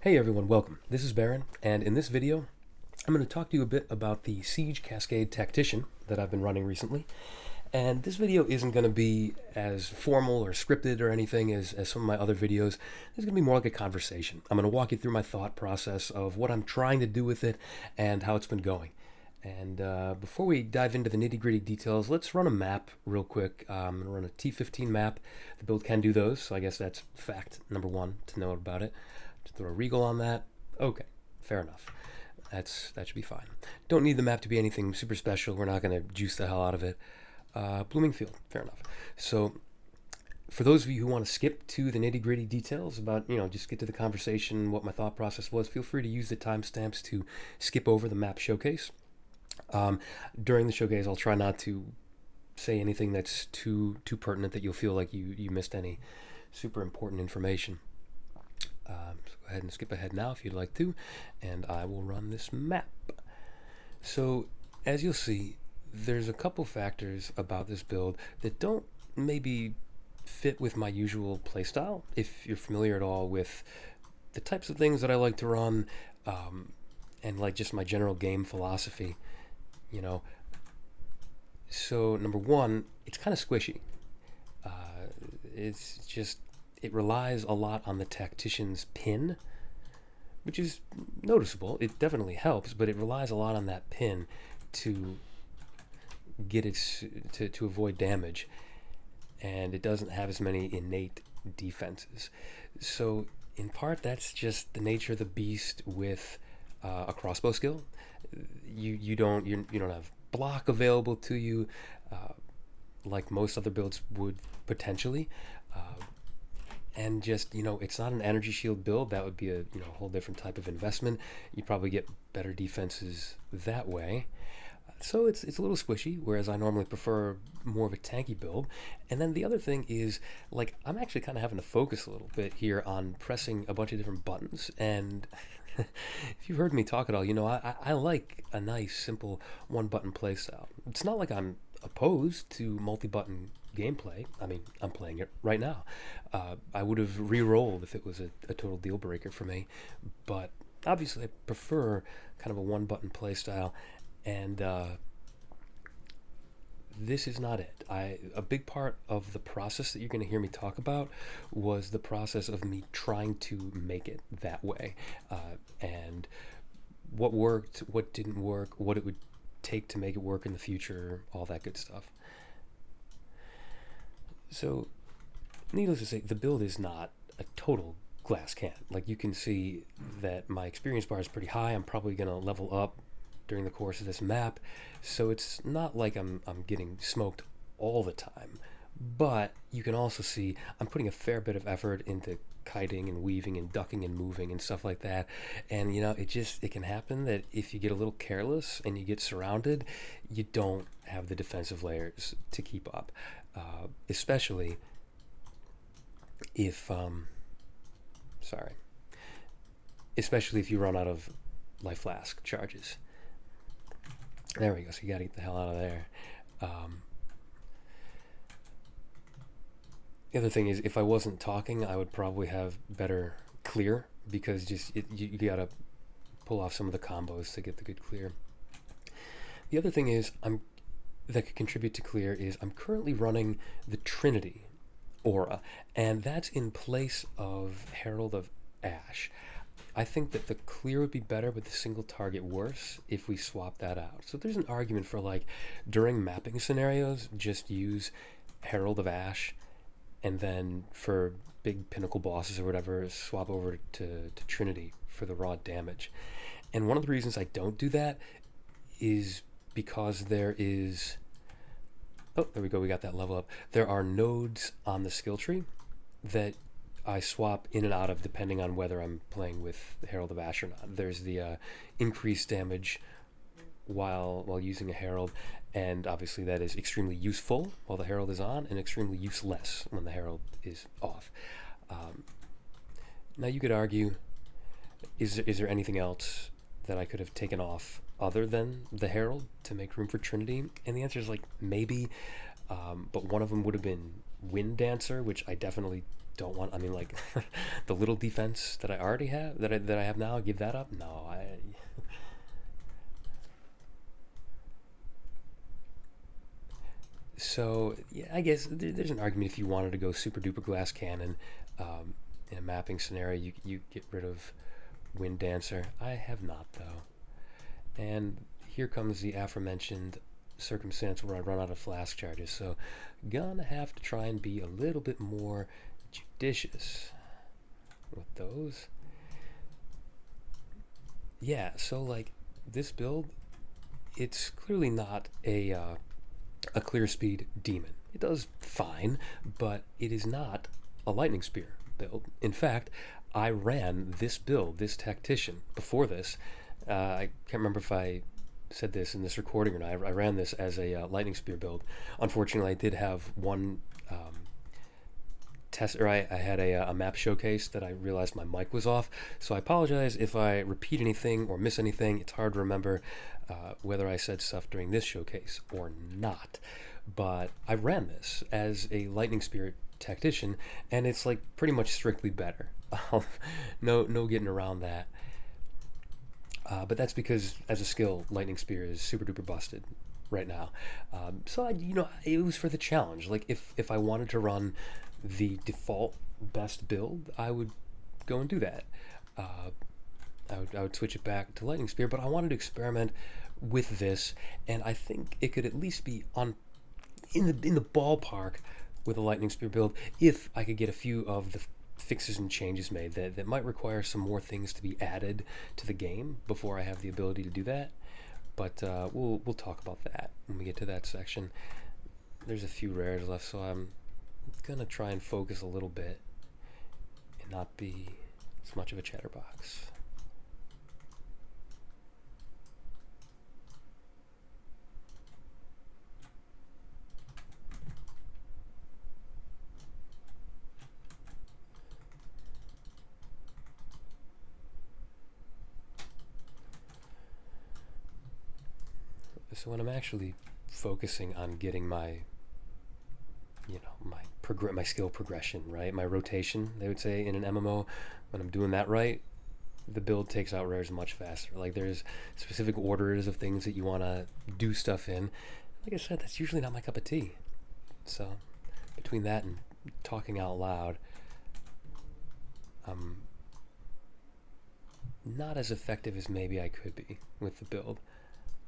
Hey everyone, welcome. This is Baron, and in this video, I'm going to talk to you a bit about the Siege Cascade Tactician that I've been running recently. And this video isn't going to be as formal or scripted or anything as some of my other videos. This is going to be more like a conversation. I'm going to walk you through my thought process of what I'm trying to do with it and how it's been going. And before we dive into the nitty-gritty details, let's run a map real quick. I'm going to run a T15 map. The build can do those, so I guess that's fact number one to know about it. Just throw a Regal on that. Okay, fair enough. That should be fine. Don't need the map to be anything super special. We're not going to juice the hell out of it. Blooming Field, fair enough. So for those of you who want to skip to the nitty-gritty details about, just get to the conversation, what my thought process was, feel free to use the timestamps to skip over the map showcase. During the showcase, I'll try not to say anything that's too pertinent that you'll feel like you missed any super important information. So go ahead and skip ahead now if you'd like to, and I will run this map. So as you'll see, there's a couple factors about this build that don't maybe fit with my usual playstyle, if you're familiar at all with the types of things that I like to run, and like just my general game philosophy. So number one, it's kind of squishy. It relies a lot on the tactician's pin, which is noticeable. It definitely helps, but it relies a lot on that pin to get to avoid damage, and it doesn't have as many innate defenses. So in part, that's just the nature of the beast with a crossbow skill. You don't have block available to you like most other builds would potentially, and just it's not an energy shield build. That would be a whole different type of investment. You'd probably get better defenses that way. So it's a little squishy, whereas I normally prefer more of a tanky build. And then the other thing is, like, I'm actually kind of having to focus a little bit here on pressing a bunch of different buttons. And if you've heard me talk at all, I like a nice, simple one-button playstyle. It's not like I'm opposed to multi-button gameplay. I mean, I'm playing it right now. I would have re-rolled if it was a total deal breaker for me. But obviously, I prefer kind of a one-button playstyle. And this is not it. A big part of the process that you're going to hear me talk about was the process of me trying to make it that way. And what worked, what didn't work, what it would take to make it work in the future, all that good stuff. So, needless to say, the build is not a total glass can. Like, you can see that my experience bar is pretty high. I'm probably going to level up during the course of this map, so it's not like I'm getting smoked all the time. But you can also see I'm putting a fair bit of effort into kiting and weaving and ducking and moving and stuff like that. And it can happen that if you get a little careless and you get surrounded, you don't have the defensive layers to keep up, especially if especially if you run out of life flask charges. There we go, so you gotta get the hell out of there. The other thing is, if I wasn't talking, I would probably have better clear, because you gotta pull off some of the combos to get the good clear. The other thing is, that could contribute to clear is I'm currently running the Trinity aura, and that's in place of Herald of Ash. I think that the clear would be better, but the single target worse if we swap that out. So there's an argument for, like, during mapping scenarios, just use Herald of Ash, and then for big pinnacle bosses or whatever, swap over to Trinity for the raw damage. And one of the reasons I don't do that is because there is... Oh, there we go, we got that level up. There are nodes on the skill tree that I swap in and out of depending on whether I'm playing with the Herald of Ash or not. There's the increased damage while using a Herald, and obviously that is extremely useful while the Herald is on, and extremely useless when the Herald is off. Now you could argue, is there anything else that I could have taken off other than the Herald to make room for Trinity? And the answer is, like, maybe, but one of them would have been Wind Dancer, which I definitely don't want. I mean, like the little defense that I already have, that I have now, give that up? No, I. So yeah, I guess there's an argument if you wanted to go super duper glass cannon in a mapping scenario, you get rid of Wind Dancer. I have not though, and here comes the aforementioned circumstance where I run out of flask charges. So gonna have to try and be a little bit more judicious with those. Yeah, so like this build, it's clearly not a clear speed demon. It does fine, but it is not a lightning spear build. In fact, I ran this build, this tactician, before this. I can't remember if I said this in this recording or not. I ran this as a lightning spear build. Unfortunately, I did have one test, or I had a map showcase that I realized my mic was off. So I apologize if I repeat anything or miss anything. It's hard to remember whether I said stuff during this showcase or not. But I ran this as a lightning spear tactician, and it's like pretty much strictly better. No getting around that. But that's because as a skill, lightning spear is super duper busted right now. So it was for the challenge. Like if I wanted to run the default best build, I would go and do that. I would switch it back to lightning spear, but I wanted to experiment with this, and I think it could at least be in the ballpark with a lightning spear build if I could get a few of the fixes and changes made that might require some more things to be added to the game before I have the ability to do that. But we'll talk about that when we get to that section. There's a few rares left, so I'm gonna try and focus a little bit and not be as much of a chatterbox. So when I'm actually focusing on getting my my skill progression right, my rotation, they would say in an MMO, when I'm doing that right, the build takes out rares much faster. Like there's specific orders of things that you want to do stuff in. Like I said, that's usually not my cup of tea. So between that and talking out loud, I'm not as effective as maybe I could be with the build.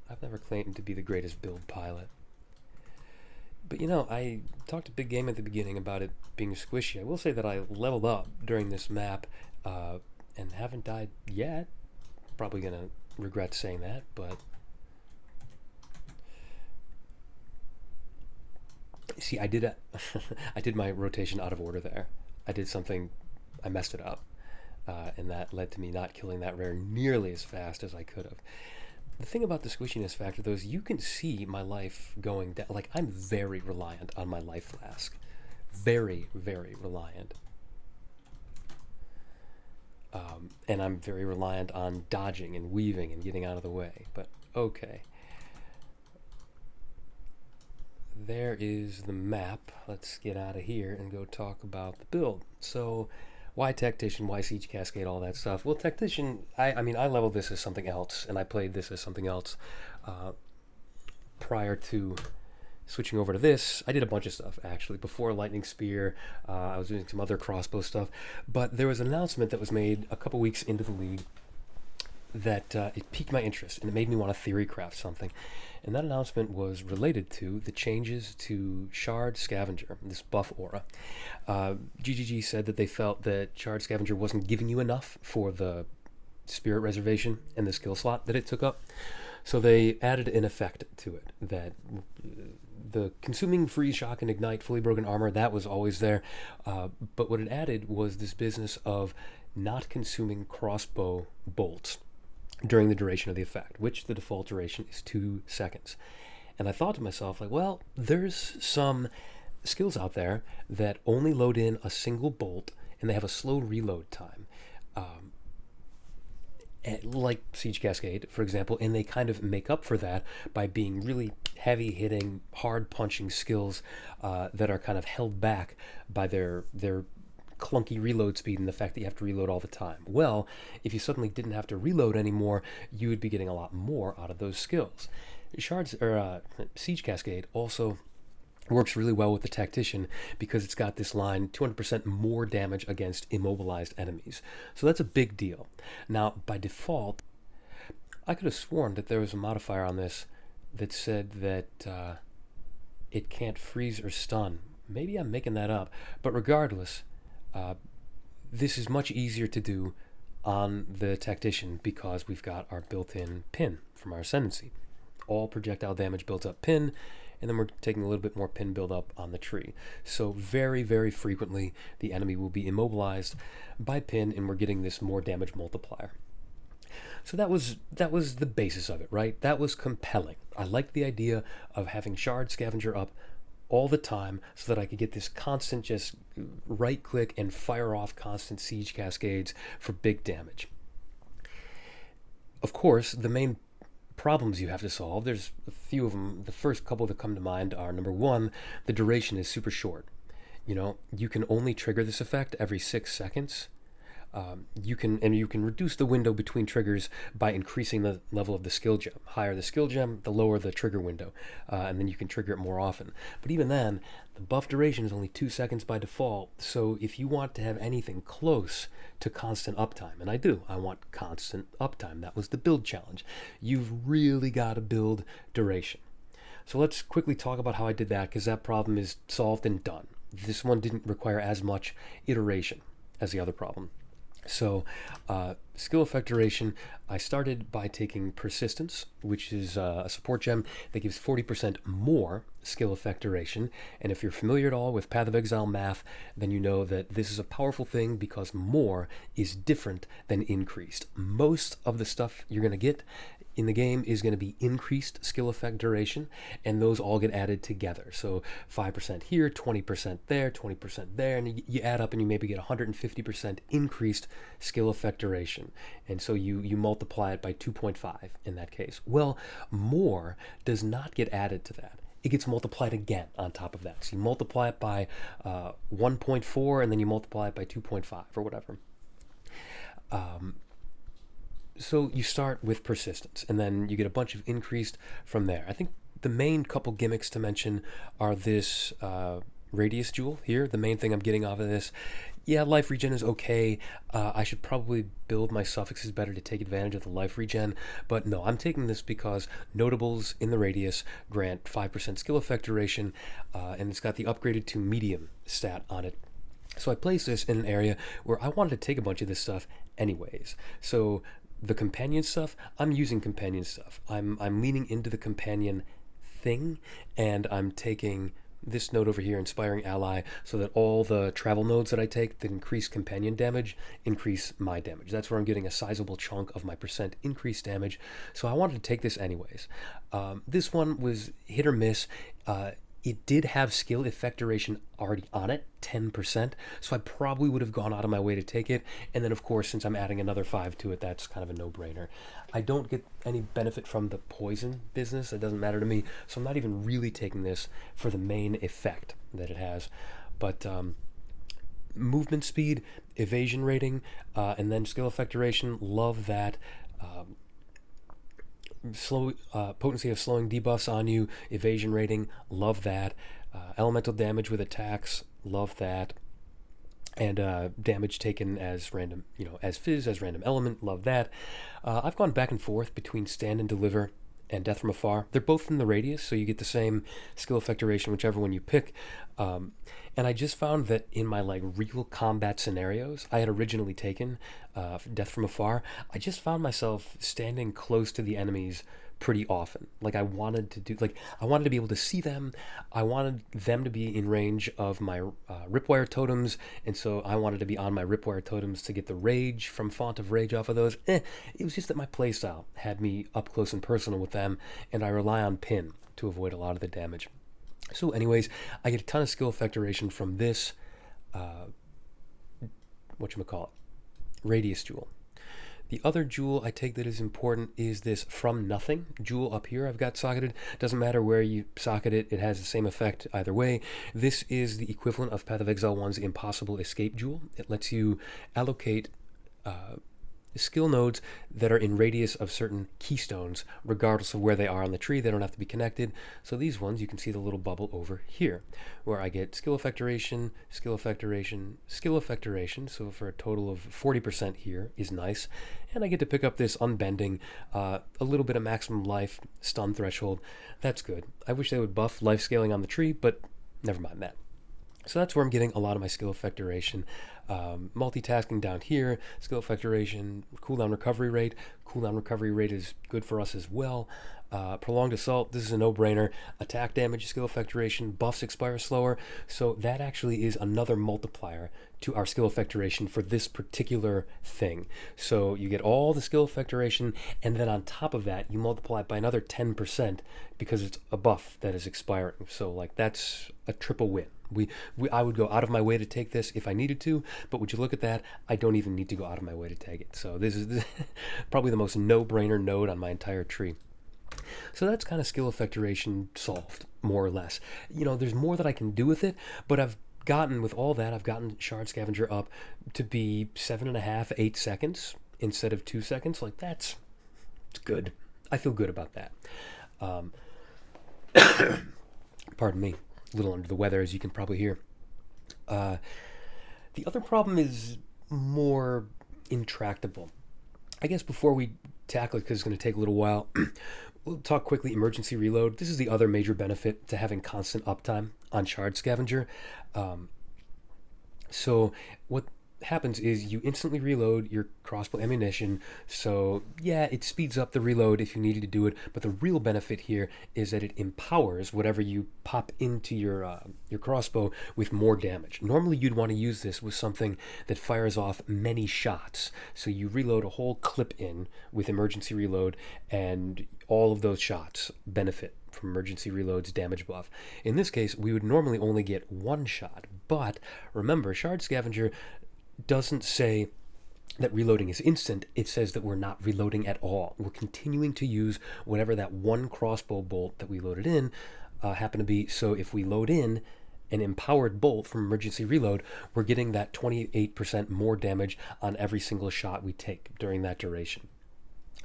I've never claimed to be the greatest build pilot. But I talked a big game at the beginning about it being squishy. I will say that I leveled up during this map and haven't died yet. Probably going to regret saying that, but see, I did my rotation out of order there. I messed it up, and that led to me not killing that rare nearly as fast as I could have. The thing about the squishiness factor, though, is you can see my life going down. Like, I'm very reliant on my life flask. Very, very reliant. And I'm very reliant on dodging and weaving and getting out of the way. But, okay. There is the map. Let's get out of here and go talk about the build. So, why Tactician, why Siege Cascade, all that stuff? Well, Tactician, I leveled this as something else, and I played this as something else prior to switching over to this. I did a bunch of stuff, actually. Before Lightning Spear, I was doing some other crossbow stuff, but there was an announcement that was made a couple weeks into the league that it piqued my interest, and it made me want to theory craft something. And that announcement was related to the changes to Shard Scavenger, this buff aura. GGG said that they felt that Shard Scavenger wasn't giving you enough for the spirit reservation and the skill slot that it took up. So they added an effect to it, that the consuming freeze, shock, and ignite fully broken armor, that was always there. But what it added was this business of not consuming crossbow bolts during the duration of the effect, which the default duration is 2 seconds. And I thought to myself, like, well, there's some skills out there that only load in a single bolt, and they have a slow reload time. Like Siege Cascade, for example, and they kind of make up for that by being really heavy-hitting, hard-punching skills that are kind of held back by their clunky reload speed and the fact that you have to reload all the time. Well, if you suddenly didn't have to reload anymore, you would be getting a lot more out of those skills. Siege Cascade also works really well with the Tactician because it's got this line 200% more damage against immobilized enemies. So that's a big deal. Now, by default, I could have sworn that there was a modifier on this that said that it can't freeze or stun. Maybe I'm making that up. But regardless, this is much easier to do on the Tactician because we've got our built-in pin from our Ascendancy. All projectile damage built up pin, and then we're taking a little bit more pin build up on the tree. So very, very frequently, the enemy will be immobilized by pin, and we're getting this more damage multiplier. So that was the basis of it, right? That was compelling. I liked the idea of having Shard Scavenger up all the time so that I could get this constant just right-click and fire off constant siege cascades for big damage. Of course, the main problems you have to solve, there's a few of them. The first couple that come to mind are, number one, the duration is super short. You can only trigger this effect every 6 seconds. You can reduce the window between triggers by increasing the level of the skill gem. Higher the skill gem, the lower the trigger window, and then you can trigger it more often. But even then, the buff duration is only 2 seconds by default, so if you want to have anything close to constant uptime, and I want constant uptime, that was the build challenge, you've really got to build duration. So let's quickly talk about how I did that, because that problem is solved and done. This one didn't require as much iteration as the other problem. So, skill effect duration, I started by taking Persistence, which is a support gem that gives 40% more skill effect duration. And if you're familiar at all with Path of Exile math, then you know that this is a powerful thing because more is different than increased. Most of the stuff you're going to get in the game is going to be increased skill effect duration, and those all get added together. So 5% here, 20% there, 20% there, and you add up and you maybe get 150% increased skill effect duration. And so you multiply it by 2.5 in that case. Well, more does not get added to that. It gets multiplied again on top of that. So you multiply it by 1.4, and then you multiply it by 2.5 or whatever. So you start with Persistence, and then you get a bunch of increased from there. I think the main couple gimmicks to mention are this Radius Jewel here. The main thing I'm getting off of this, yeah, life regen is okay. I should probably build my suffixes better to take advantage of the life regen, but no, I'm taking this because notables in the Radius grant 5% skill effect duration, and it's got the upgraded to medium stat on it. So I placed this in an area where I wanted to take a bunch of this stuff anyways. So the companion stuff, I'm using companion stuff. I'm leaning into the companion thing, and I'm taking this node over here, Inspiring Ally, so that all the travel nodes that I take that increase companion damage increase my damage. That's where I'm getting a sizable chunk of my percent increased damage. So I wanted to take this anyways. This one was hit or miss. It did have skill effect duration already on it, 10%, so I probably would have gone out of my way to take it, and then of course, since I'm adding another 5 to it, that's kind of a no-brainer. I don't get any benefit from the poison business, it doesn't matter to me, so I'm not even really taking this for the main effect that it has. But movement speed, evasion rating, and then skill effect duration, love that. Potency of slowing debuffs on you, evasion rating, love that. Elemental damage with attacks, love that. And damage taken as random, as fizz, as random element, love that. I've gone back and forth between Stand and Deliver and Death from Afar. They're both in the Radius, so you get the same skill effect duration, whichever one you pick. And I just found that in my real combat scenarios, I had originally taken Death from Afar. I just found myself standing close to the enemies pretty often. I wanted to be able to see them. I wanted them to be in range of my Ripwire totems, and so I wanted to be on my Ripwire totems to get the rage from Font of Rage off of those. It was just that my playstyle had me up close and personal with them, and I rely on pin to avoid a lot of the damage. So anyways, I get a ton of skill effect duration from this, Radius Jewel. The other jewel I take that is important is this from nothing jewel up here I've got socketed. Doesn't matter where you socket it, it has the same effect either way. This is the equivalent of Path of Exile 1's Impossible Escape jewel. It lets you allocate skill nodes that are in radius of certain keystones, regardless of where they are on the tree. They don't have to be connected. So these ones, you can see the little bubble over here, where I get skill effectoration, skill effectoration, skill effectoration. So for a total of 40% here is nice. And I get to pick up this unbending, a little bit of maximum life, stun threshold. That's good. I wish they would buff life scaling on the tree, but never mind that. So that's where I'm getting a lot of my skill effectoration. Multitasking down here, skill effectoration, cooldown recovery rate. Cooldown recovery rate is good for us as well. Prolonged assault, this is a no-brainer. Attack damage, skill effectoration, buffs expire slower. So that actually is another multiplier to our skill effectoration for this particular thing. So you get all the skill effectoration, and then on top of that, you multiply it by another 10% because it's a buff that is expiring. So like that's a triple win. I would go out of my way to take this if I needed to, but would you look at that? I don't even need to go out of my way to take it. So this is probably the most no-brainer node on my entire tree. So that's kind of skill effectoration solved, more or less. You know, there's more that I can do with it, but I've gotten Shard Scavenger up to be 7.5, 8 seconds instead of 2 seconds. Like it's good. I feel good about that. Pardon me. A little under the weather, as you can probably hear. The other problem is more intractable. I guess before we tackle it, because it's going to take a little while, we'll talk quickly emergency reload. This is the other major benefit to having constant uptime on Shard Scavenger. So what happens is you instantly reload your crossbow ammunition. So yeah, it speeds up the reload if you needed to do it, but the real benefit here is that it empowers whatever you pop into your crossbow with more damage. Normally you'd want to use this with something that fires off many shots. So you reload a whole clip in with emergency reload, and all of those shots benefit from emergency reload's damage buff. In this case, we would normally only get one shot, but remember, Shard Scavenger doesn't say that reloading is instant. It says that we're not reloading at all. We're continuing to use whatever that one crossbow bolt that we loaded in happened to be. So if we load in an empowered bolt from emergency reload, we're getting that 28% more damage on every single shot we take during that duration.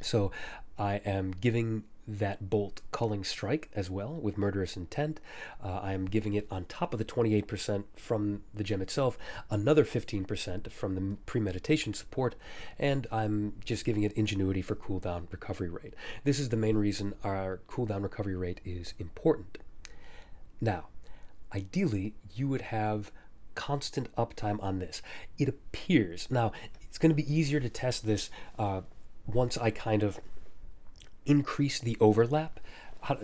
So I am giving that bolt culling strike as well with murderous intent. I am giving it on top of the 28% from the gem itself, another 15% from the premeditation support, and I'm just giving it ingenuity for cooldown recovery rate. This is the main reason our cooldown recovery rate is important. Now, ideally, you would have constant uptime on this. It appears, now, it's going to be easier to test this once I kind of increase the overlap.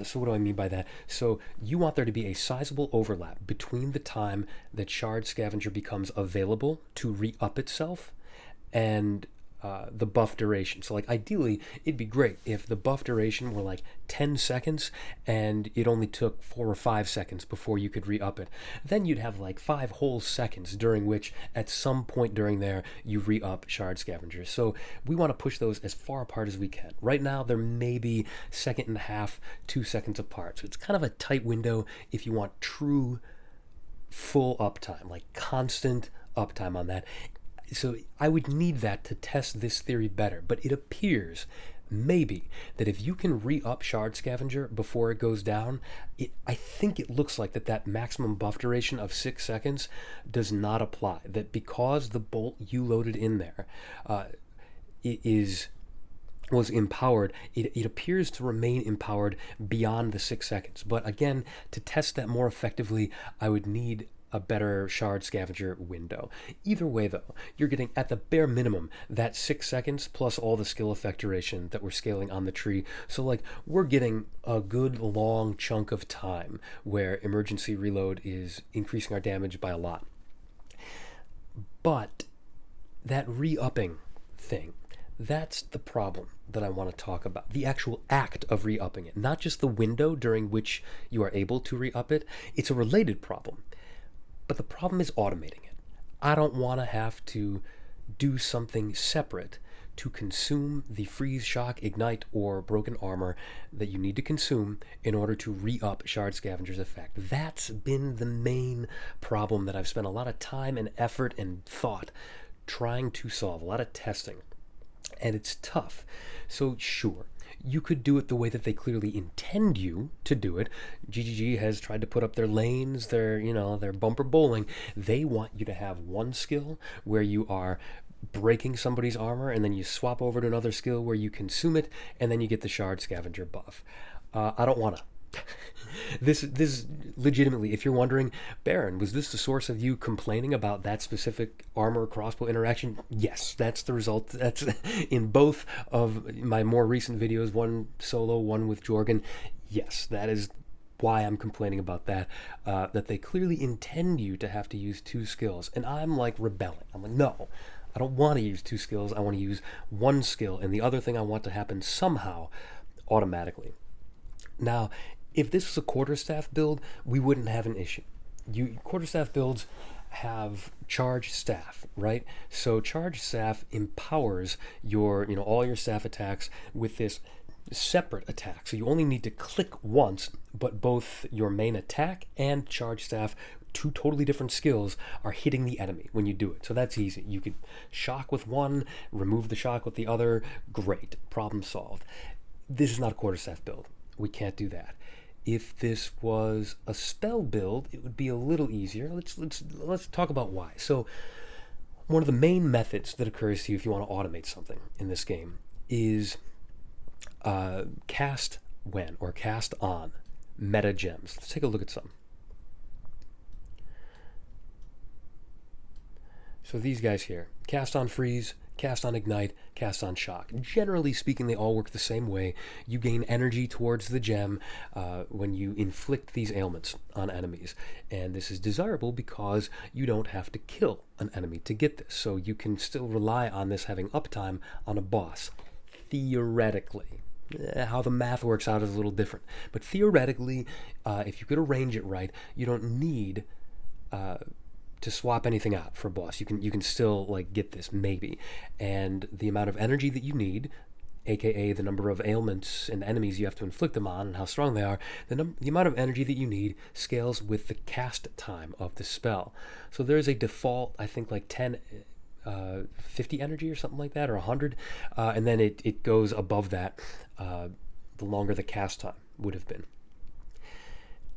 So what do I mean by that? So you want there to be a sizable overlap between the time that Shard Scavenger becomes available to re-up itself and the buff duration. So like ideally it'd be great if the buff duration were like 10 seconds and it only took 4 or 5 seconds before you could re-up it. Then you'd have like 5 whole seconds during which at some point during there you re-up Shard Scavenger. So we want to push those as far apart as we can. Right now they're maybe 1.5 seconds, 2 seconds apart. So it's kind of a tight window if you want true full uptime, like constant uptime on that. So I would need that to test this theory better, but it appears maybe that if you can re-up Shard Scavenger before it goes down, I think it looks like that maximum buff duration of 6 seconds does not apply. That because the bolt you loaded in there was empowered, it appears to remain empowered beyond the 6 seconds. But again, to test that more effectively, I would need a better Shard Scavenger window. Either way though, you're getting at the bare minimum that 6 seconds plus all the skill effectoration that we're scaling on the tree. So like we're getting a good long chunk of time where emergency reload is increasing our damage by a lot. But that re-upping thing, that's the problem that I want to talk about. The actual act of re-upping it, not just the window during which you are able to re-up it. It's a related problem. But the problem is automating it. I don't want to have to do something separate to consume the freeze, shock, ignite, or broken armor that you need to consume in order to re-up Shard Scavenger's effect. That's been the main problem that I've spent a lot of time and effort and thought trying to solve, a lot of testing. And it's tough. So sure, you could do it the way that they clearly intend you to do it. GGG has tried to put up their lanes, their bumper bowling. They want you to have one skill where you are breaking somebody's armor, and then you swap over to another skill where you consume it, and then you get the Shard Scavenger buff. I don't want to. This legitimately, if you're wondering, Baron, was this the source of you complaining about that specific armor crossbow interaction? Yes, that's the result. That's in both of my more recent videos, one solo, one with Jorgen. Yes, that is why I'm complaining about that, that they clearly intend you to have to use two skills. And I'm like rebelling. I'm like, no, I don't want to use two skills. I want to use one skill, and the other thing I want to happen somehow automatically. Now, if this was a quarterstaff build, we wouldn't have an issue. Quarterstaff builds have charged staff, right? So charged staff empowers your, all your staff attacks with this separate attack. So you only need to click once, but both your main attack and charged staff, two totally different skills, are hitting the enemy when you do it. So that's easy. You could shock with one, remove the shock with the other. Great, problem solved. This is not a quarterstaff build. We can't do that. If this was a spell build, it would be a little easier. Let's talk about why. So one of the main methods that occurs to you if you want to automate something in this game is cast when or cast on meta gems. Let's take a look at some. So these guys here, cast on freeze, cast on ignite, cast on shock. Generally speaking, they all work the same way. You gain energy towards the gem when you inflict these ailments on enemies. And this is desirable because you don't have to kill an enemy to get this. So you can still rely on this having uptime on a boss. Theoretically. How the math works out is a little different. But theoretically, if you could arrange it right, you don't need to swap anything out for a boss. You can still get this maybe, and the amount of energy that you need, aka the number of ailments and enemies you have to inflict them on and how strong they are, the amount of energy that you need scales with the cast time of the spell. So there's a default, I think 10, 50 energy or something like that, or 100, and then it goes above that the longer the cast time would have been,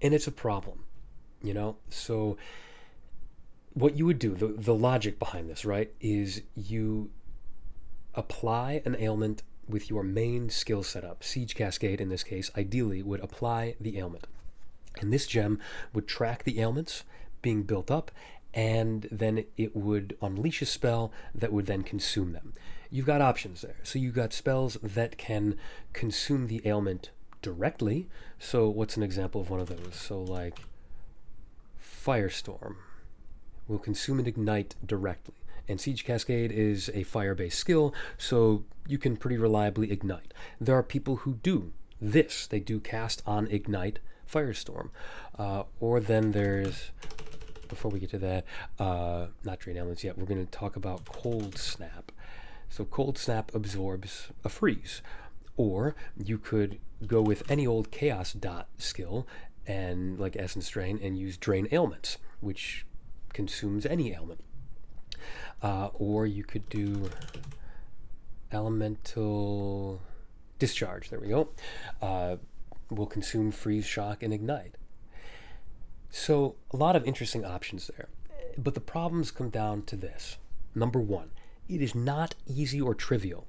and it's a problem, so what you would do, the logic behind this, right, is you apply an ailment with your main skill setup. Siege Cascade, in this case, ideally would apply the ailment. And this gem would track the ailments being built up, and then it would unleash a spell that would then consume them. You've got options there. So you've got spells that can consume the ailment directly. So what's an example of one of those? So Firestorm will consume and ignite directly. And Siege Cascade is a fire-based skill, so you can pretty reliably ignite. There are people who do this. They do cast on ignite Firestorm. Or then there's, before we get to that, not Drain Elements yet, we're going to talk about Cold Snap. So Cold Snap absorbs a freeze. Or you could go with any old Chaos Dot skill, and Essence Drain, and use Drain Ailments, which consumes any ailment. Or you could do Elemental Discharge. There we go. Will consume freeze, shock, and ignite. So a lot of interesting options there. But the problems come down to this. Number one, it is not easy or trivial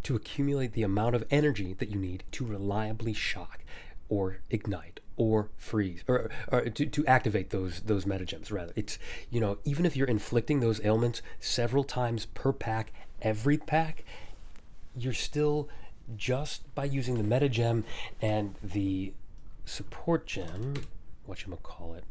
to accumulate the amount of energy that you need to reliably shock or ignite or freeze, or to activate those metagems, rather. It's, even if you're inflicting those ailments several times per pack, every pack, you're still, just by using the metagem and the support gem, whatchamacallit,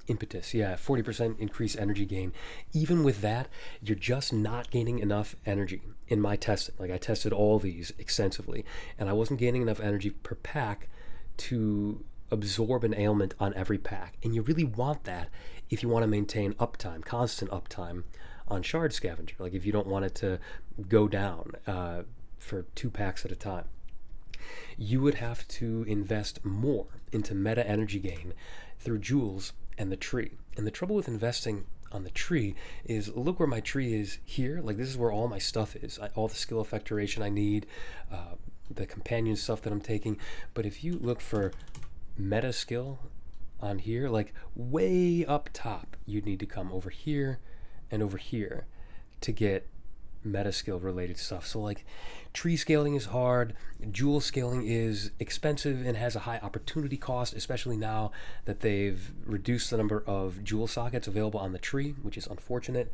impetus, 40% increased energy gain. Even with that, you're just not gaining enough energy. In my testing, I tested all these extensively, and I wasn't gaining enough energy per pack to absorb an ailment on every pack. And you really want that if you want to maintain uptime, constant uptime on Shard Scavenger, like if you don't want it to go down for 2 packs at a time. You would have to invest more into meta energy gain through jewels and the tree. And the trouble with investing on the tree is, look where my tree is here. Like, this is where all my stuff is. All the skill effect duration I need, the companion stuff that I'm taking. But if you look for meta skill on here, like way up top, you'd need to come over here and over here to get meta skill related stuff. So like tree scaling is hard, jewel scaling is expensive and has a high opportunity cost, especially now that they've reduced the number of jewel sockets available on the tree, which is unfortunate.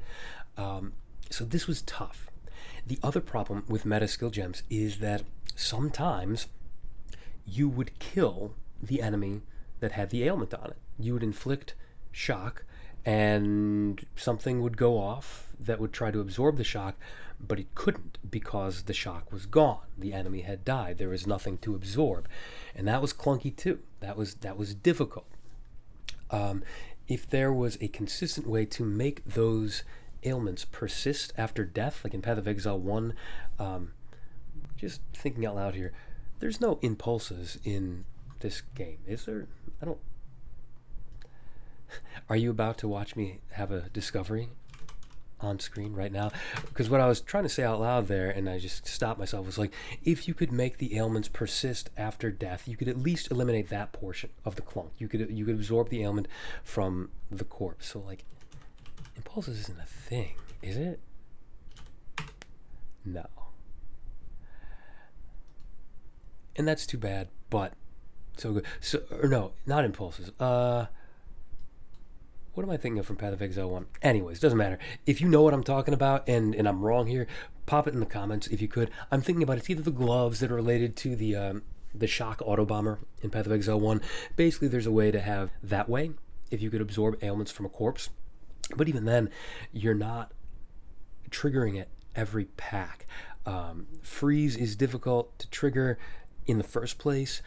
So this was tough. The other problem with meta skill gems is that sometimes you would kill the enemy that had the ailment on it. You would inflict shock and something would go off that would try to absorb the shock, but it couldn't because the shock was gone. The enemy had died. There was nothing to absorb, and that was clunky too. That was difficult. If there was a consistent way to make those ailments persist after death, like in Path of Exile 1, just thinking out loud here, there's no impulses in this game, is there? I don't. Are you about to watch me have a discovery on screen right now? Because what I was trying to say out loud there, and I just stopped myself, was like, if you could make the ailments persist after death, you could at least eliminate that portion of the clunk. You could absorb the ailment from the corpse. So like, impulses isn't a thing, is it? No. And that's too bad, but so good. So, or no, not impulses. What am I thinking of from Path of Exile 1? Anyways, doesn't matter. If you know what I'm talking about and I'm wrong here, pop it in the comments if you could. I'm thinking about it's either the gloves that are related to the shock auto bomber in Path of Exile 1. Basically, there's a way to have that way if you could absorb ailments from a corpse. But even then, you're not triggering it every pack. Freeze is difficult to trigger in the first place.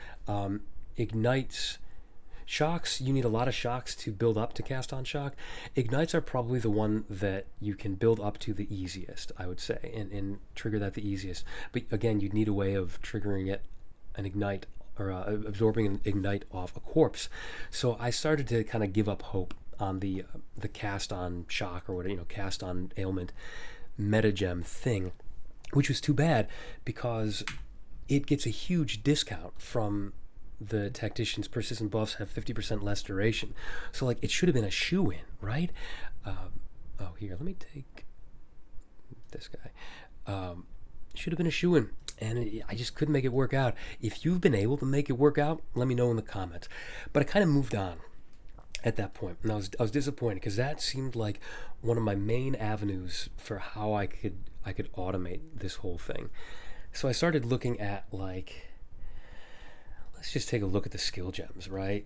Ignites. Shocks, you need a lot of shocks to build up to cast on shock. Ignites are probably the one that you can build up to the easiest, I would say, and trigger that the easiest. But again, you'd need a way of triggering it, an ignite, or absorbing an ignite off a corpse. So I started to kind of give up hope on the cast on shock, or whatever, cast on ailment metagem thing, which was too bad because it gets a huge discount from the tactician's persistent buffs have 50% less duration. So like it should have been a shoe-in, right? Here, let me take this guy. Should have been a shoe-in, and I just couldn't make it work out. If you've been able to make it work out, let me know in the comments. But I kind of moved on at that point, and I was disappointed because that seemed like one of my main avenues for how I could automate this whole thing. So I started looking at like, let's just take a look at the skill gems, right?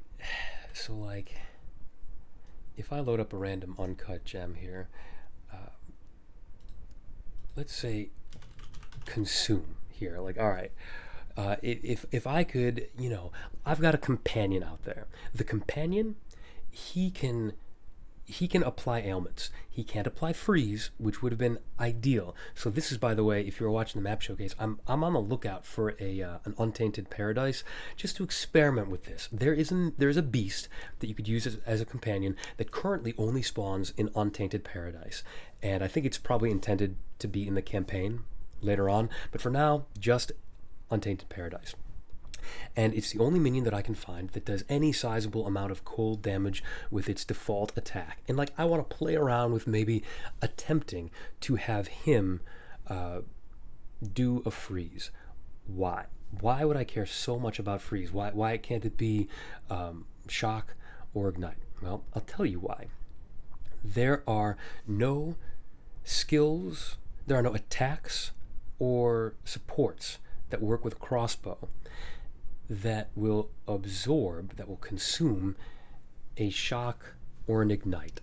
So like, if I load up a random uncut gem here, let's say consume here, like, all right, if I could, I've got a companion out there. The companion, he can apply ailments. He can't apply freeze, which would have been ideal. So this is, by the way, if you're watching the map showcase, I'm on the lookout for an untainted paradise just to experiment with this. There is a beast that you could use as a companion that currently only spawns in untainted paradise, and I think it's probably intended to be in the campaign later on, but for now, just untainted paradise. And it's the only minion that I can find that does any sizable amount of cold damage with its default attack. And like, I want to play around with maybe attempting to have him do a freeze. Why? Why would I care so much about freeze? Why can't it be shock or ignite? Well, I'll tell you why. There are no skills, there are no attacks or supports that work with crossbow that will absorb, that will consume a shock or an ignite.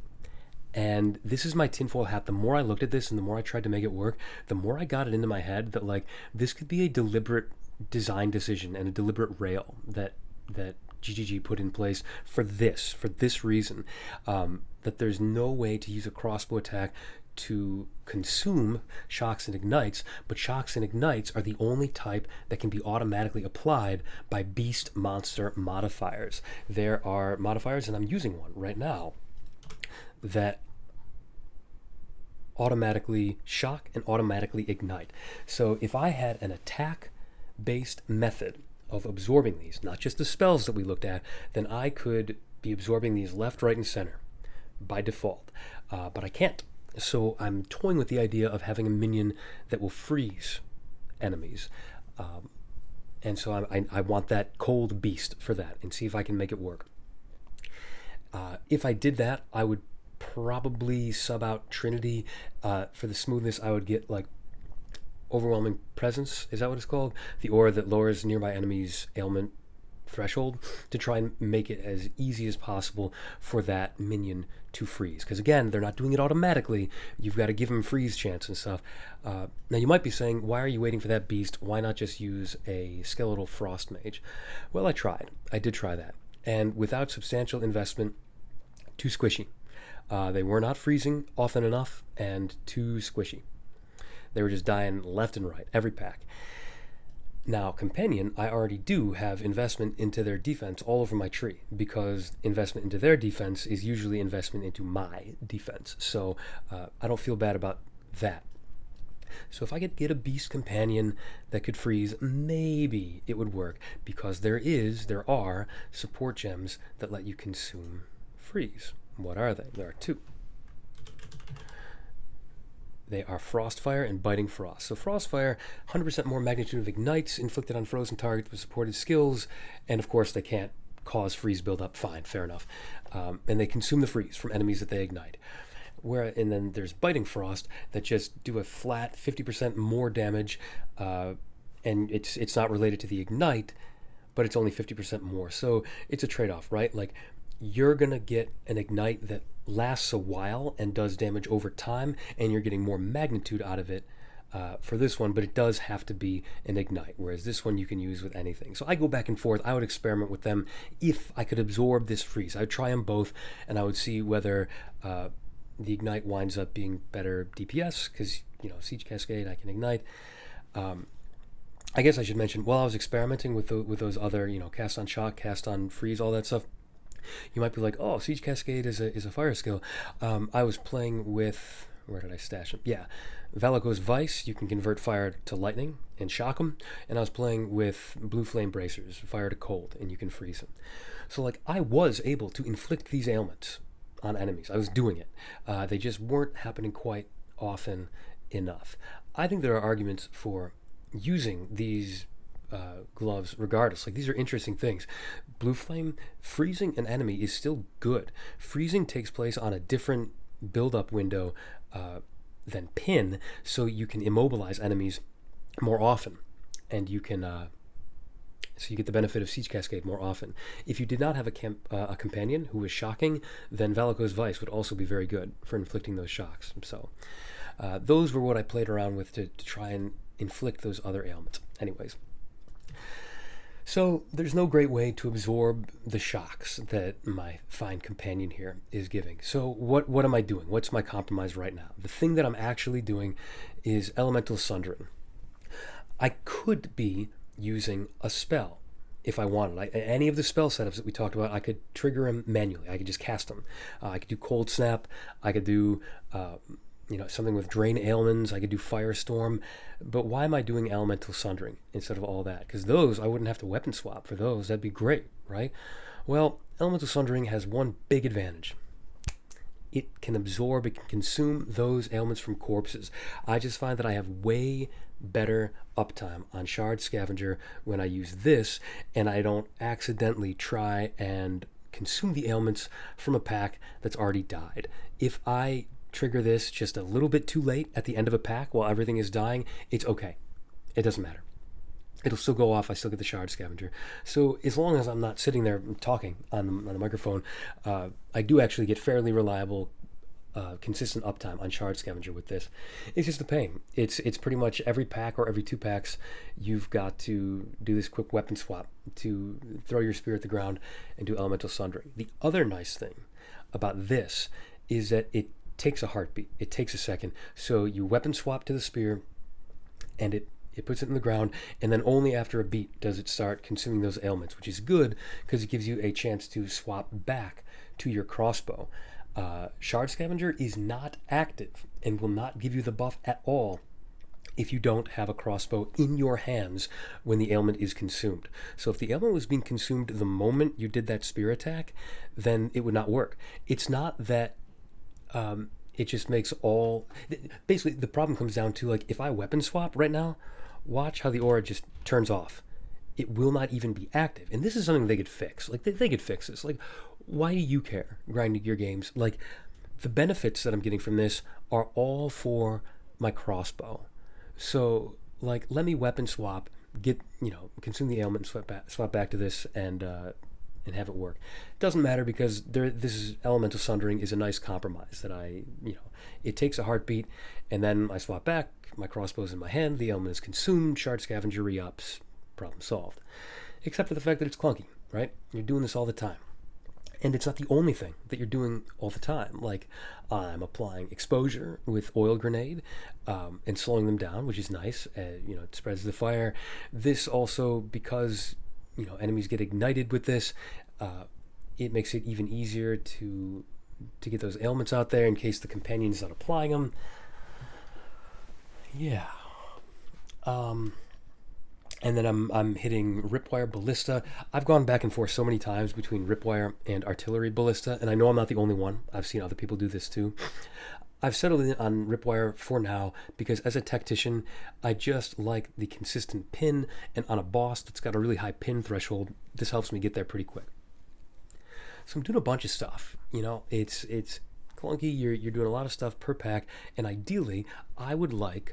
And this is my tinfoil hat. The more I looked at this and the more I tried to make it work, the more I got it into my head that like this could be a deliberate design decision and a deliberate rail that GGG put in place for this reason, that there's no way to use a crossbow attack to consume shocks and ignites, but shocks and ignites are the only type that can be automatically applied by beast monster modifiers. There are modifiers, and I'm using one right now, that automatically shock and automatically ignite. So if I had an attack-based method of absorbing these, not just the spells that we looked at, then I could be absorbing these left, right, and center by default. But I can't. So I'm toying with the idea of having a minion that will freeze enemies. And so I want that cold beast for that, and see if I can make it work. If I did that, I would probably sub out Trinity. For the smoothness, I would get like Overwhelming Presence. Is that what it's called? The aura that lowers nearby enemies' ailment threshold, to try and make it as easy as possible for that minion to freeze. Because again, they're not doing it automatically. You've got to give them freeze chance and stuff. Now you might be saying, why are you waiting for that beast? Why not just use a skeletal frost mage? Well, I tried. I did try that. And without substantial investment, too squishy. They were not freezing often enough, and too squishy. They were just dying left and right, every pack. Now, Companion, I already do have investment into their defense all over my tree, because investment into their defense is usually investment into my defense. So I don't feel bad about that. So if I could get a beast companion that could freeze, maybe it would work, because there are support gems that let you consume freeze. What are they? There are two. They are Frostfire and Biting Frost. So Frostfire, 100% more magnitude of ignites inflicted on frozen targets with supported skills, and of course they can't cause freeze buildup. Fine, fair enough. And they consume the freeze from enemies that they ignite. And then there's Biting Frost that just do a flat 50% more damage, and it's not related to the ignite, but it's only 50% more. So it's a trade-off, right? Like, you're going to get an ignite that lasts a while and does damage over time, and you're getting more magnitude out of it for this one, but it does have to be an ignite, whereas this one you can use with anything. So I go back and forth. I would experiment with them if I could absorb this freeze. I would try them both, and I would see whether the ignite winds up being better DPS, because, Siege Cascade, I can ignite. I guess I should mention, while I was experimenting with those other, cast on shock, cast on freeze, all that stuff, you might be like, oh, Siege Cascade is a fire skill. I was playing with, where did I stash him? Yeah, Valako's Vice. You can convert fire to lightning and shock him. And I was playing with Blue Flame Bracers, fire to cold, and you can freeze him. So I was able to inflict these ailments on enemies. I was doing it. They just weren't happening quite often enough. I think there are arguments for using these gloves regardless. These are interesting things. Blue Flame, freezing an enemy is still good. Freezing takes place on a different build-up window than pin, so you can immobilize enemies more often, and you can so you get the benefit of Siege Cascade more often. If you did not have a companion who was shocking, then Valako's Vice would also be very good for inflicting those shocks. So those were what I played around with to try and inflict those other ailments. Anyways. So there's no great way to absorb the shocks that my fine companion here is giving. So what am I doing? What's my compromise right now? The thing that I'm actually doing is Elemental Sundering. I could be using a spell if I wanted. Any of the spell setups that we talked about, I could trigger them manually. I could just cast them. I could do Cold Snap. I could do something with Drain Ailments. I could do Firestorm. But why am I doing Elemental Sundering instead of all that? Because those, I wouldn't have to weapon swap for those. That'd be great, right? Well, Elemental Sundering has one big advantage. It can absorb, it can consume those ailments from corpses. I just find that I have way better uptime on Shard Scavenger when I use this, and I don't accidentally try and consume the ailments from a pack that's already died. If I trigger this just a little bit too late at the end of a pack while everything is dying, it's okay. It doesn't matter. It'll still go off. I still get the Shard Scavenger. So as long as I'm not sitting there talking on the microphone, I do actually get fairly reliable, consistent uptime on Shard Scavenger with this. It's just a pain. It's pretty much every pack or every 2 packs, you've got to do this quick weapon swap to throw your spear at the ground and do Elemental Sundering. The other nice thing about this is that it takes a heartbeat. It takes a second. So you weapon swap to the spear, and it puts it in the ground, and then only after a beat does it start consuming those ailments, which is good because it gives you a chance to swap back to your crossbow. Shard Scavenger is not active and will not give you the buff at all if you don't have a crossbow in your hands when the ailment is consumed. So if the ailment was being consumed the moment you did that spear attack, then it would not work. It's not that it just makes all... Basically, the problem comes down to, like, if I weapon swap right now, watch how the aura just turns off. It will not even be active. And this is something they could fix. Like, they could fix this. Like, why do you care, grinding your games? Like, the benefits that I'm getting from this are all for my crossbow. So, like, let me weapon swap, consume the ailment, and swap back to this, and have it work. It doesn't matter because this elemental sundering is a nice compromise that it takes a heartbeat, and then I swap back, my crossbow's in my hand, the element is consumed, Shard Scavenger re-ups, problem solved. Except for the fact that it's clunky, right? You're doing this all the time. And it's not the only thing that you're doing all the time. Like, I'm applying exposure with oil grenade and slowing them down, which is nice. It spreads the fire. This also, because enemies get ignited with this, it makes it even easier to get those ailments out there in case the companion's not applying them. Yeah. And then I'm hitting Ripwire Ballista. I've gone back and forth so many times between Ripwire and Artillery Ballista, and I know I'm not the only one. I've seen other people do this too. I've settled in on Ripwire for now because as a tactician, I just like the consistent pin, and on a boss that's got a really high pin threshold, this helps me get there pretty quick. So I'm doing a bunch of stuff. It's clunky. You're doing a lot of stuff per pack, and ideally, I would like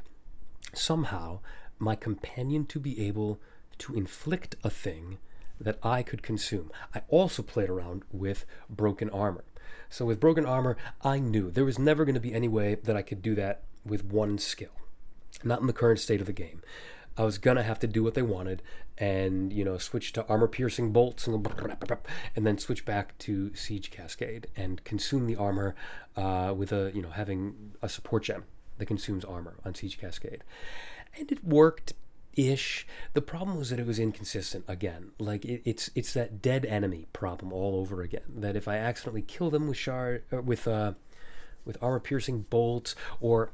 somehow my companion to be able to inflict a thing that I could consume. I also played around with broken armor. So with broken armor, I knew there was never going to be any way that I could do that with one skill. Not in the current state of the game. I was going to have to do what they wanted and, switch to armor-piercing bolts and then switch back to Siege Cascade and consume the armor with having a support gem that consumes armor on Siege Cascade. And it worked-ish. The problem was that it was inconsistent again. Like, it's that dead enemy problem all over again. That if I accidentally kill them with armor-piercing bolts, or,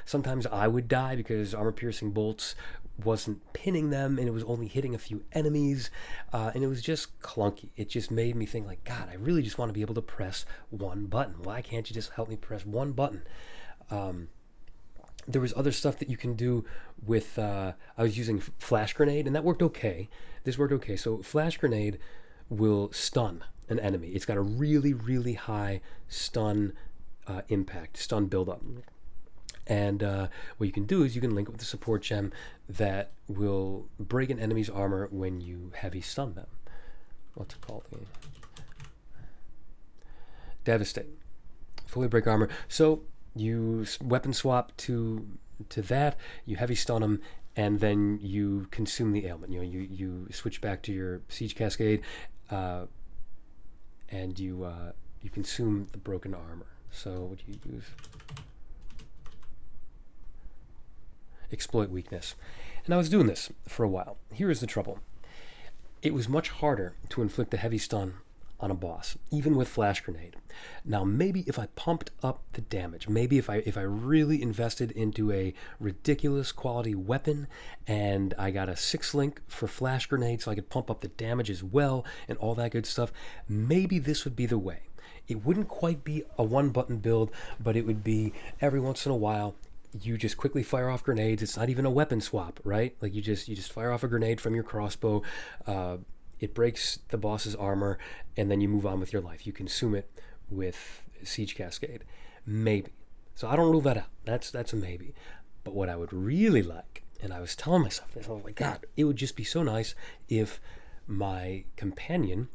sometimes I would die because armor-piercing bolts wasn't pinning them, and it was only hitting a few enemies, and it was just clunky. It just made me think, like, God, I really just want to be able to press one button. Why can't you just help me press one button? There was other stuff that you can do with, I was using Flash Grenade, and that worked okay. This worked okay. So Flash Grenade will stun an enemy. It's got a really, really high stun impact, stun buildup. And what you can do is you can link it with the support gem that will break an enemy's armor when you heavy stun them. What's it called? Devastate. Fully break armor. So you weapon swap to that, you heavy stun them, and then you consume the ailment. You switch back to your Siege Cascade, and you consume the broken armor. So what do you use? Exploit weakness. And I was doing this for a while. Here is the trouble. It was much harder to inflict a heavy stun on a boss, even with Flash Grenade. Now, maybe if I pumped up the damage, maybe if I really invested into a ridiculous quality weapon, and I got a 6-link for Flash Grenade so I could pump up the damage as well, and all that good stuff, maybe this would be the way. It wouldn't quite be a one-button build, but it would be every once in a while, you just quickly fire off grenades. It's not even a weapon swap, right? Like you just fire off a grenade from your crossbow, it breaks the boss's armor, and then you move on with your life. You consume it with Siege Cascade. Maybe. So I don't rule that out. That's a maybe. But what I would really like, and I was telling myself this, I was like, God, it would just be so nice if my companion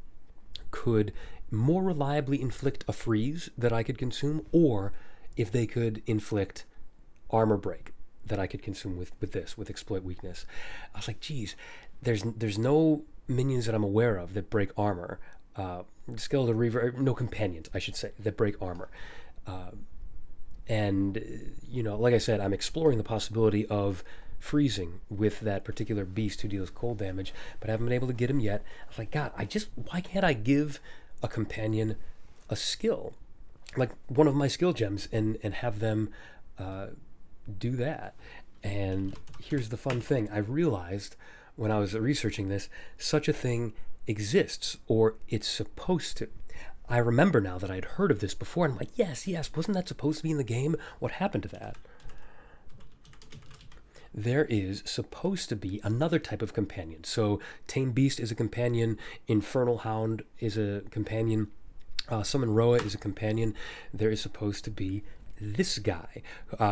could more reliably inflict a freeze that I could consume, or if they could inflict armor break that I could consume with exploit weakness. I was like, geez, there's no minions that I'm aware of that break armor. Skeletal Reaver, no companions, I should say, that break armor. And, like I said, I'm exploring the possibility of freezing with that particular beast who deals cold damage, but I haven't been able to get him yet. I was like, God, why can't I give a companion a skill, like one of my skill gems, and have them do that? And here's the fun thing. I realized when I was researching this, such a thing exists, or it's supposed to. I remember now that I'd heard of this before, and I'm like, yes, wasn't that supposed to be in the game? What happened to that? There is supposed to be another type of companion. So Tame Beast is a companion, Infernal Hound is a companion, Summon Roa is a companion. There is supposed to be this guy,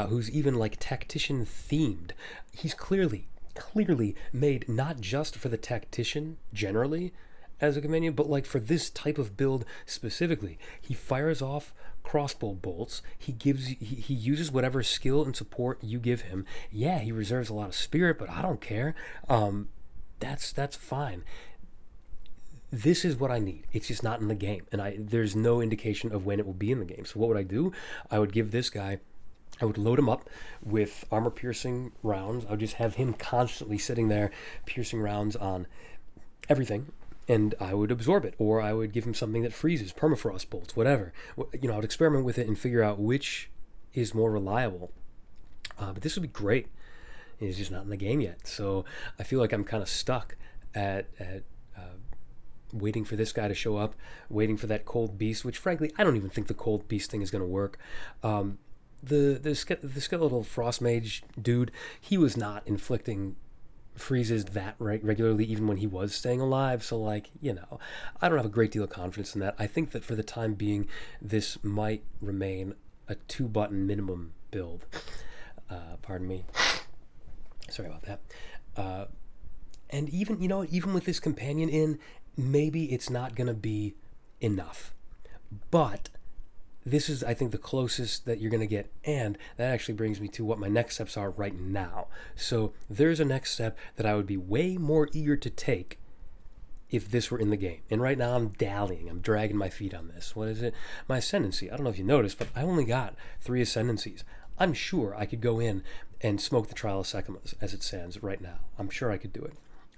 who's even like tactician themed. He's clearly made not just for the tactician generally as a companion, but like for this type of build specifically. He fires off crossbow bolts. He uses whatever skill and support you give him. Yeah, he reserves a lot of spirit, but I don't care. That's fine. This is what I need. It's just not in the game, and there's no indication of when it will be in the game. So what would I do? I would give this guy, I would load him up with armor-piercing rounds. I would just have him constantly sitting there, piercing rounds on everything, and I would absorb it, or I would give him something that freezes, permafrost bolts, whatever. I would experiment with it and figure out which is more reliable. But this would be great. It's just not in the game yet, so I feel like I'm kind of stuck at waiting for this guy to show up, waiting for that cold beast, which frankly I don't even think the cold beast thing is going to work. The skeletal frost mage dude, he was not inflicting freezes that regularly, even when he was staying alive. So I don't have a great deal of confidence in that. I think that for the time being, this might remain a 2-button minimum build. Pardon me. Sorry about that. And even with this companion in, maybe it's not going to be enough. But this is, I think, the closest that you're going to get. And that actually brings me to what my next steps are right now. So there's a next step that I would be way more eager to take if this were in the game. And right now I'm dallying. I'm dragging my feet on this. What is it? My Ascendancy. I don't know if you noticed, but I only got 3 Ascendancies. I'm sure I could go in and smoke the Trial of Sekhmet as it stands right now. I'm sure I could do it.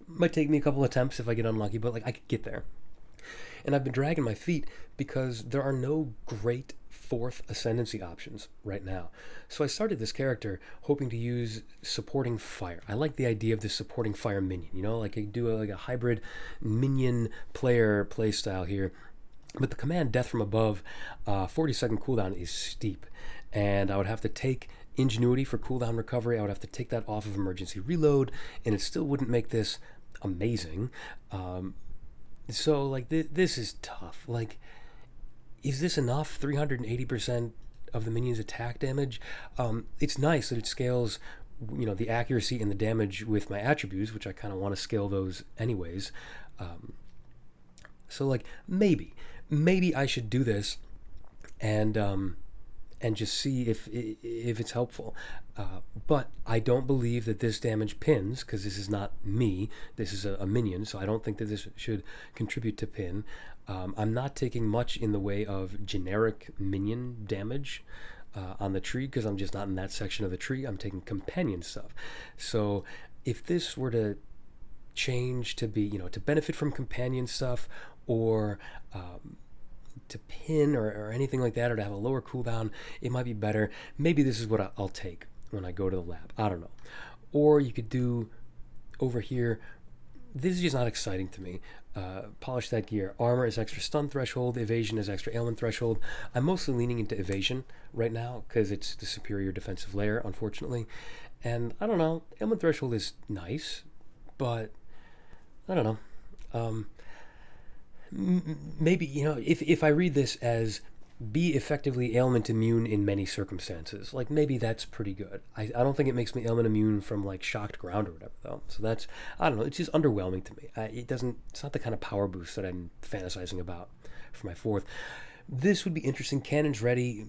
Might take me a couple attempts if I get unlucky, but I could get there. And I've been dragging my feet because there are no great 4th Ascendancy options right now. So I started this character hoping to use supporting fire. I like the idea of this supporting fire minion, I do a hybrid minion player play style here. But the command Death from Above 40-second cooldown is steep, and I would have to take Ingenuity for cooldown recovery. I would have to take that off of Emergency Reload, and it still wouldn't make this amazing. So this is tough. Is this enough? 380% of the minion's attack damage. It's nice that it scales, the accuracy and the damage with my attributes, which I kind of want to scale those anyways. So maybe I should do this and just see if it's helpful. But I don't believe that this damage pins, because this is not me. This is a minion, so I don't think that this should contribute to pin. I'm not taking much in the way of generic minion damage on the tree, because I'm just not in that section of the tree. I'm taking companion stuff. So if this were to change to be, to benefit from companion stuff, or to pin or anything like that, or to have a lower cooldown, it might be better. Maybe this is what I'll take when I go to the lab. I don't know. Or you could do over here, this is just not exciting to me. Polish that gear. Armor is extra stun threshold. Evasion is extra ailment threshold. I'm mostly leaning into evasion right now because it's the superior defensive layer, unfortunately. And I don't know, ailment threshold is nice, but I don't know. Maybe, if I read this as be effectively ailment immune in many circumstances, maybe that's pretty good. I don't think it makes me ailment immune from shocked ground or whatever, though. So that's, I don't know, it's just underwhelming to me. It's not the kind of power boost that I'm fantasizing about for my 4th. This would be interesting. Cannons ready.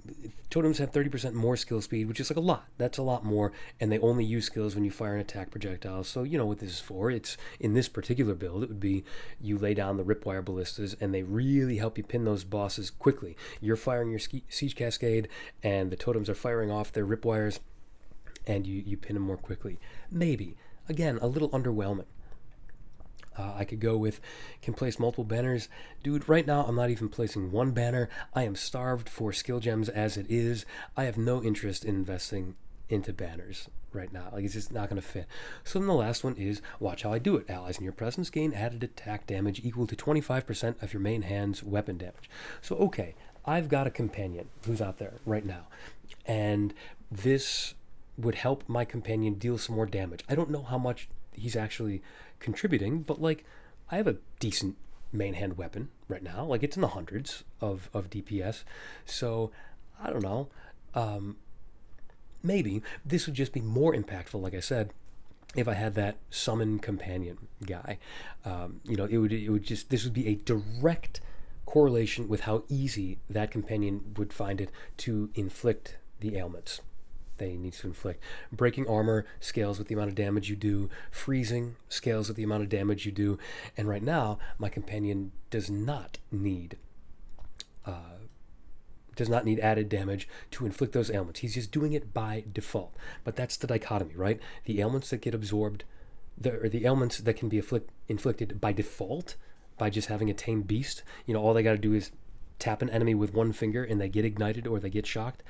Totems have 30% more skill speed, which is like a lot. That's a lot more, and they only use skills when you fire an attack projectile. So you know what this is for. It's in this particular build, it would be you lay down the Ripwire Ballistas, and they really help you pin those bosses quickly. You're firing your Siege Cascade, and the totems are firing off their Ripwires, and you pin them more quickly. Maybe. Again, a little underwhelming. I could go with, can place multiple banners. Dude, right now I'm not even placing one banner. I am starved for skill gems as it is. I have no interest in investing into banners right now. Like, it's just not going to fit. So then the last one is, watch how I do it. Allies in your presence gain added attack damage equal to 25% of your main hand's weapon damage. So, okay, I've got a companion who's out there right now. And this would help my companion deal some more damage. I don't know how much he's actually contributing, but like, I have a decent main hand weapon right now. Like, it's in the hundreds of DPS. So I don't know. Maybe this would just be more impactful, like I said, if I had that summon companion guy. It would just, this would be a direct correlation with how easy that companion would find it to inflict the ailments they need to inflict. Breaking armor scales with the amount of damage you do. Freezing scales with the amount of damage you do. And right now, my companion does not need added damage to inflict those ailments. He's just doing it by default. But that's the dichotomy, right? The ailments that get absorbed, or the ailments that can be inflicted by default by just having a tame beast. All they got to do is tap an enemy with one finger and they get ignited or they get shocked.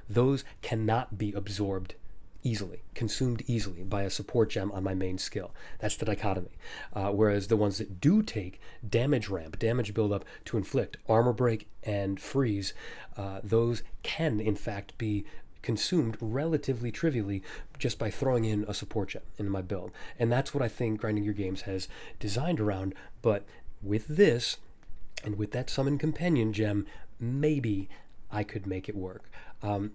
Those cannot be absorbed easily, consumed easily by a support gem on my main skill. That's the dichotomy. Whereas the ones that do take damage ramp, damage buildup to inflict armor break and freeze, those can in fact be consumed relatively trivially just by throwing in a support gem into my build. And that's what I think Grinding Your Games has designed around. But with this, and with that summon companion gem, maybe I could make it work. In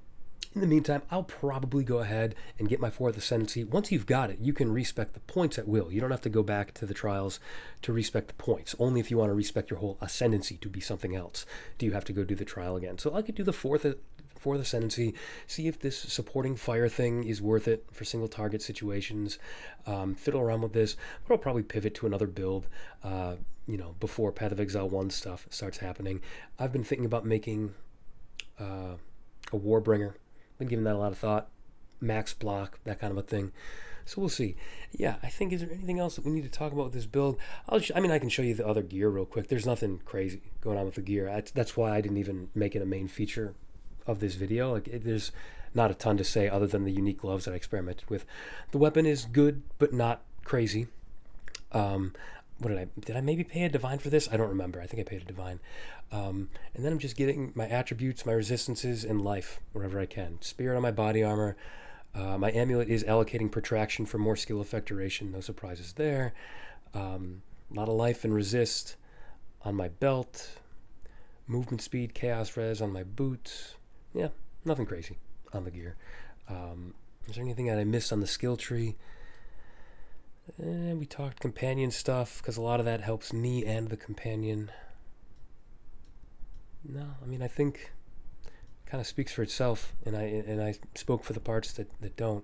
the meantime, I'll probably go ahead and get my 4th Ascendancy. Once you've got it, you can respec the points at will. You don't have to go back to the trials to respec the points. Only if you want to respec your whole Ascendancy to be something else do you have to go do the trial again. So I could do the 4th Ascendancy, see if this supporting fire thing is worth it for single target situations, fiddle around with this, but I'll probably pivot to another build, before Path of Exile 1 stuff starts happening. I've been thinking about making a Warbringer. Been giving that a lot of thought. Max block, that kind of a thing. So we'll see. Yeah, I think, is there anything else that we need to talk about with this build? I can show you the other gear real quick. There's nothing crazy going on with the gear. That's why I didn't even make it a main feature of this video. There's not a ton to say other than the unique gloves that I experimented with. The weapon is good, but not crazy. Did I maybe pay a divine for this? I don't remember. I think I paid a divine. And then I'm just getting my attributes, my resistances, and life wherever I can. Spirit on my body armor. My amulet is allocating protraction for more skill effect duration. No surprises there. A lot of life and resist on my belt. Movement speed, chaos res on my boots. Yeah, nothing crazy on the gear. Is there anything that I missed on the skill tree? We talked companion stuff, because a lot of that helps me and the companion. No, I think it kind of speaks for itself, and I spoke for the parts that don't.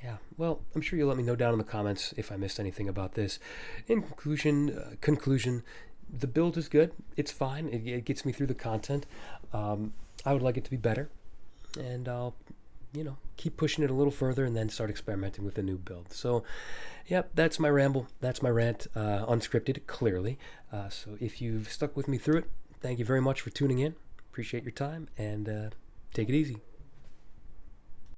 Yeah, well, I'm sure you'll let me know down in the comments if I missed anything about this. In conclusion, the build is good. It's fine. It gets me through the content. I would like it to be better, and I'll keep pushing it a little further and then start experimenting with a new build. So, yep, that's my ramble. That's my rant, unscripted, clearly. So if you've stuck with me through it, thank you very much for tuning in. Appreciate your time, and take it easy.